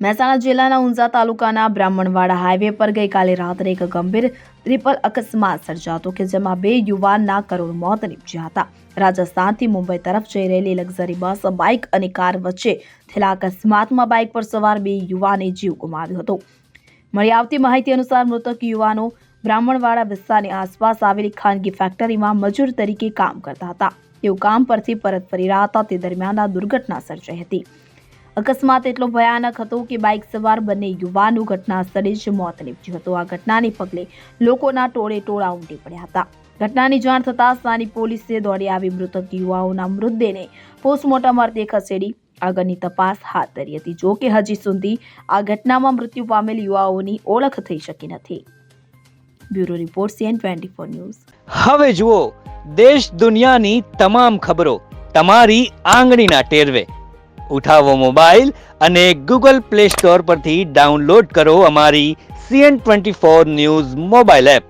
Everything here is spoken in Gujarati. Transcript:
મહેસાણા જિલ્લાના ઊંઝા તાલુકાના બ્રાહ્મણવાડા હાઈવે પર ગઈકાલે રાત્રે એક ગંભીર ટ્રિપલ અકસ્માત સર્જાયો કે જેમાં 2 યુવાનના કરુણ મોત નીપજ્યા હતા। રાજસ્થાનથી મુંબઈ તરફ જઈ રહેલી લક્ઝરી બસ, બાઇક અને કાર વચ્ચે થયેલા અકસ્માતમાં બાઇક પર સવાર 2 યુવાને જીવ ગુમાવ્યો હતો। મળી આવતી માહિતી અનુસાર મૃતક યુવાનો બ્રાહ્મણવાડા વિસ્તારની આસપાસ આવેલી ખાનગી ફેક્ટરીમાં મજૂર તરીકે કામ કરતા હતા। તેઓ કામ પરથી પરત ફરી રહ્યા હતા તે દરમિયાન આ દુર્ઘટના સર્જાઈ હતી। અકસ્માત એટલો ભયાનક હતો કે બાઇક સવાર બંને યુવાનો ઘટના સ્થળે જ મોત નીપજ્યું હતું। આ ઘટનાને પગલે લોકોના ટોળે ટોળા ઉમટી પડ્યા હતા। ઘટનાની જાણ થતાં સ્થાનિક પોલીસે દોડી આવી મૃતક યુવાઓના મૃતદેહને પોસ્ટમોર્ટમ અર્થે ખસેડી આગળની તપાસ હાથ ધરી હતી। જો કે હજી સુધી આ ઘટનામાં મૃત્યુ પામેલ યુવાઓની ઓળખ થઈ શકી નથી। Bureau report CN24 news. હવે જુઓ દેશ દુનિયાની તમામ ખબરો તમારી આંગળીના ટેરવે। ઉઠાવો મોબાઈલ અને Google Play Store પરથી ડાઉનલોડ કરો અમારી CN24 ન્યૂઝ મોબાઈલ એપ।